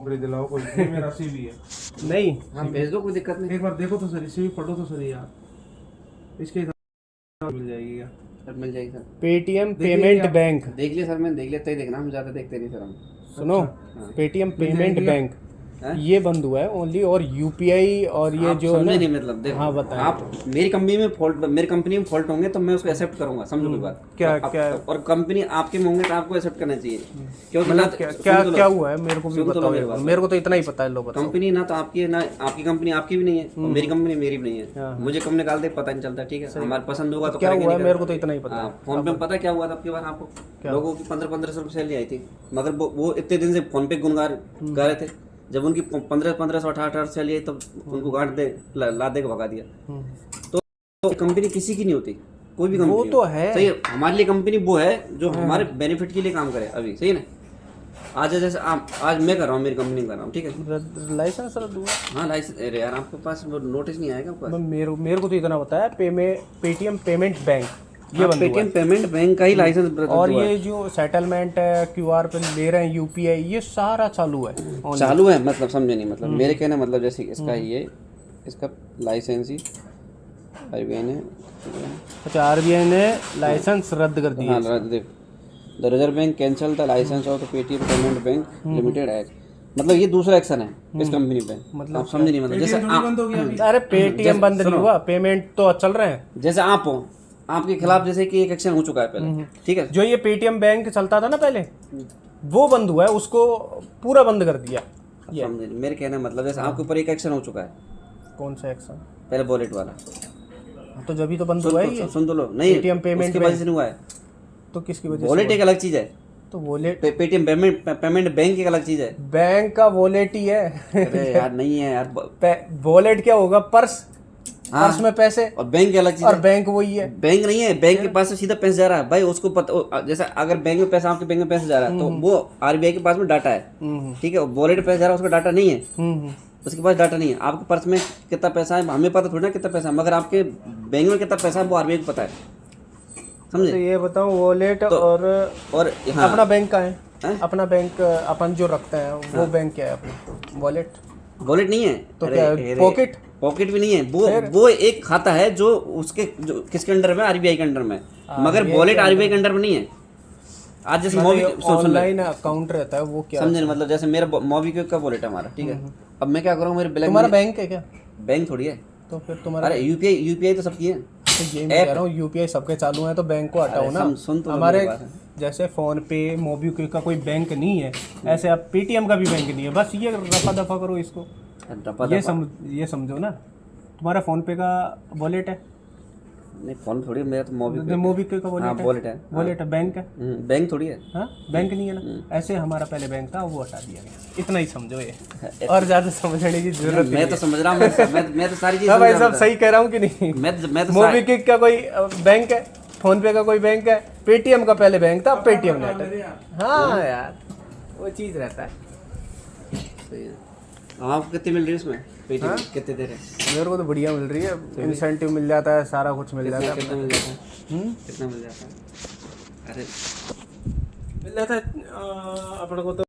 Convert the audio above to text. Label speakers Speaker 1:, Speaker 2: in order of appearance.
Speaker 1: नौकरी दिलाओ कोई, ये मेरा सीवी है।
Speaker 2: नहीं
Speaker 3: हाँ भेज दो, कोई दिक्कत नहीं।
Speaker 1: एक बार देखो तो सही, सीवी पढ़ो तो सही यार, इसके हिसाब से मिल जाएगी यार।
Speaker 3: सर मिल जाएगी सर।
Speaker 2: पेटीएम
Speaker 1: देखिए
Speaker 2: पेमेंट
Speaker 1: आप-
Speaker 2: बैंक,
Speaker 3: देख लिया सर, मैंने देख लिया, तय देखना, हम ज़्यादा देखते नहीं सर हम।
Speaker 2: सुनो
Speaker 3: हाँ।
Speaker 2: पेटीएम
Speaker 1: मिल
Speaker 2: पेमेंट
Speaker 1: जाएगी
Speaker 2: बैंक
Speaker 3: हैं?
Speaker 2: ये बंद हुआ है ओनली, और यूपीआई और ये
Speaker 3: आप
Speaker 2: जो है
Speaker 3: समझे
Speaker 2: ना,
Speaker 3: नहीं, मतलब देखो,
Speaker 2: हाँ, बताएं।
Speaker 3: आप मेरी कंपनी में फॉल्ट, मेरी कंपनी में फॉल्ट होंगे तो मैं उसको एक्सेप्ट करूंगा, समझो कोई बात।
Speaker 2: क्या-
Speaker 3: और
Speaker 2: क्या-
Speaker 3: और कंपनी आपके में होंगे तो आपको एक्सेप्ट करना चाहिए, क्योंकि
Speaker 2: मतलब
Speaker 3: ना
Speaker 2: क्या
Speaker 3: सुन
Speaker 2: क्या
Speaker 3: तो लो।
Speaker 2: क्या हुआ है मेरे को भी
Speaker 3: सुन तो लो
Speaker 2: बताओ
Speaker 3: मेरी
Speaker 2: यार,
Speaker 3: बात।
Speaker 2: मेरे को तो इतना ही पता है, लो बताओ।
Speaker 3: कंपनी ना तो आपकी है ना, आपकी कंपनी आपकी भी नहीं है और मेरी कंपनी मेरी भी नहीं है।
Speaker 2: हाँ।
Speaker 3: मुझे कब निकाल दे पता नहीं चलता, ठीक है, हमारे पसंद होगा तो
Speaker 2: क्या
Speaker 3: करेंगे,
Speaker 2: हुआ है
Speaker 3: नहीं
Speaker 2: मेरे
Speaker 3: करेंगे।
Speaker 2: को तो इतना ही पता है।
Speaker 3: हाँ, फोन पे में पता क्या हुआ था आपके बार आपको, लोगों की 1500 रुपये सैलरी आई थी, मगर वो इतने दिन से फोन पे गुनगार गा रहे थे, जब उनकी 1500 1800 सैलरी आई तब उनको गांठ दे ला दे के भगा दिया। तो कंपनी किसी की नहीं होती, कोई भी कंपनी
Speaker 2: वो तो है।
Speaker 3: सही है, हमारे लिए कंपनी वो है जो हमारे बेनिफिट के लिए काम करे अभी, सही है ना। आज जैसे आज मैं कर रहा हूँ, मेरी कंपनी कर रहा हूँ, ठीक है,
Speaker 2: लाइसेंस रद्द हुआ।
Speaker 3: हाँ लाइसेंस। अरे यार आपके पास वो नोटिस नहीं आएगा आपका?
Speaker 2: मेरे को तो इतना पता है, पेटीएम पेमेंट बैंक ये बंद हुआ
Speaker 3: पेटीएम पेमेंट बैंक का ही लाइसेंस
Speaker 2: है। और ये जो सेटलमेंट है, क्यूआर पे ले रहे हैं, यूपीआई, ये सारा चालू है only।
Speaker 3: चालू है, मतलब समझे नहीं, मतलब मेरे कहने मतलब जैसे इसका ये इसका लाइसेंस ही आरबीआई ने,
Speaker 2: अच्छा, आरबीआई ने लाइसेंस रद्द कर दिया।
Speaker 3: हाँ देख, the Reserve Bank cancel the licence of the Paytm Payment Bank Limited as, मतलब ये दूसरा एक्शन है इस कंपनी पे, मतलब आप समझे नहीं, मतलब जैसे
Speaker 1: बंद हो गया अभी।
Speaker 2: अरे पेटीएम बंद नहीं हुआ, पेमेंट तो चल रहे हैं।
Speaker 3: जैसे आप हो, आपके खिलाफ जैसे कि एक एक्शन हो चुका है पहले, ठीक है,
Speaker 2: जो ये पेटीएम बैंक चलता था ना पहले, वो बंद हुआ है, उसको पूरा बंद कर दिया।
Speaker 3: समझे नहीं, मेरे कहने मतलब जैसे आपके ऊपर एक एक्शन हो चुका है
Speaker 2: कौन सा एक्शन?
Speaker 3: पहले वॉलेट वाला,
Speaker 2: तो जब ही तो बंद हुआ है ये।
Speaker 3: सुन तो लो, नहीं
Speaker 2: पेटीएम पेमेंट
Speaker 3: उसकी वजह से नहीं हुआ है,
Speaker 2: तो किसकी वजह
Speaker 3: वॉलेट एक अलग चीज है,
Speaker 2: से? तो वॉलेट,
Speaker 3: पेटीएम पेमेंट बैंक एक अलग चीज है।
Speaker 2: बैंक का वॉलेट ही है।
Speaker 3: अरे यार नहीं है यार,
Speaker 2: वॉलेट क्या होगा? पर्स,
Speaker 3: हाँ,
Speaker 2: पर्स में पैसे,
Speaker 3: और बैंक की अलग चीज
Speaker 2: और
Speaker 3: है।
Speaker 2: बैंक वही है।
Speaker 3: बैंक नहीं है, बैंक के पास से सीधा पैसा जा रहा है भाई, उसको पता, जैसे अगर बैंक में पैसा, आपके बैंक में पैसा जा रहा है तो वो आरबीआई के पास में डाटा है, ठीक है, वॉलेट पैसा जा रहा है उसका डाटा नहीं है, उसके पास डाटा नहीं है। आपके पर्स में कितना पैसा है हमें पता थोड़ी ना कितना पैसा है, मगर आपके बैंक में कितना पैसा है वो आरबीआई को पता है, समझे।
Speaker 2: तो ये बताओ, वॉलेट और
Speaker 3: हाँ,
Speaker 2: अपना बैंक का है,
Speaker 3: हैं?
Speaker 2: अपना बैंक अपन जो रखते हैं वो बैंक क्या है अपना? वॉलेट
Speaker 3: वॉलेट नहीं है,
Speaker 2: तो क्या है? पॉकेट?
Speaker 3: पॉकेट भी नहीं है, वो एक खाता है जो उसके जो किसके अंडर में, आरबीआई के अंडर में, मगर वॉलेट आरबीआई के अंडर में नहीं है। आज जैसे
Speaker 2: ऑनलाइन अकाउंट रहता है वो क्या?
Speaker 3: समझे नहीं, मतलब जैसे मेरा मोबीक्विक का वॉलेट है हमारा, ठीक है, अब मैं क्या करूँ, मेरे ब्लैक
Speaker 2: तुम्हारा बैंक है क्या?
Speaker 3: बैंक थोड़ी है,
Speaker 2: तो फिर तुम्हारा,
Speaker 3: अरे यूपीआई तो सबकी है।
Speaker 2: तो ये मैं कह रहा हूँ यूपीआई सबके चालू है, तो बैंक को हटाओ ना।
Speaker 3: सुन तो लो
Speaker 2: हमारे
Speaker 3: मेरी बात।
Speaker 2: जैसे फोन पे, मोबीक्विक का कोई बैंक नहीं है, ऐसे अब पेटीएम का भी बैंक नहीं है, बस ये रफा दफा करो इसको। ये समझो ना, तुम्हारा फोन पे का वॉलेट है,
Speaker 3: नहीं फोन थोड़ी है, मेरा तो
Speaker 2: मोबीक्विक का
Speaker 3: हाँ,
Speaker 2: वॉलेट
Speaker 3: wallet है।
Speaker 2: वॉलेट है, बैंक है,
Speaker 3: बैंक थोड़ी है।
Speaker 2: हाँ, बैंक नहीं है ना। ऐसे हमारा पहले बैंक था, वो हटा दिया गया, इतना ही समझो ये, और ज्यादा समझने की जरूरत
Speaker 3: मैं तो समझ रहा हूँ, मैं तो सारी चीजें
Speaker 2: हाँ भाई
Speaker 3: समझ
Speaker 2: साहब,
Speaker 3: रहा
Speaker 2: सही कह रहा हूँ कि नहीं?
Speaker 3: मैं तो
Speaker 2: मोबीक्विक का कोई बैंक है, फोन पे का कोई बैंक है, पेटीएम का पहले बैंक था, अब पेटीएम ने हटा। हाँ यार, वो चीज रहता है।
Speaker 3: सही है। आपको कितनी मिल रही है इसमें, पेटीएम कितने दे रहे हैं?
Speaker 2: मेरे को तो बढ़िया मिल रही है, इंसेंटिव मिल जाता है, सारा कुछ मिल जाता है।
Speaker 3: कितना मिल जाता है? कितना मिल जाता है? अरे
Speaker 2: मिल जाता है अपने को तो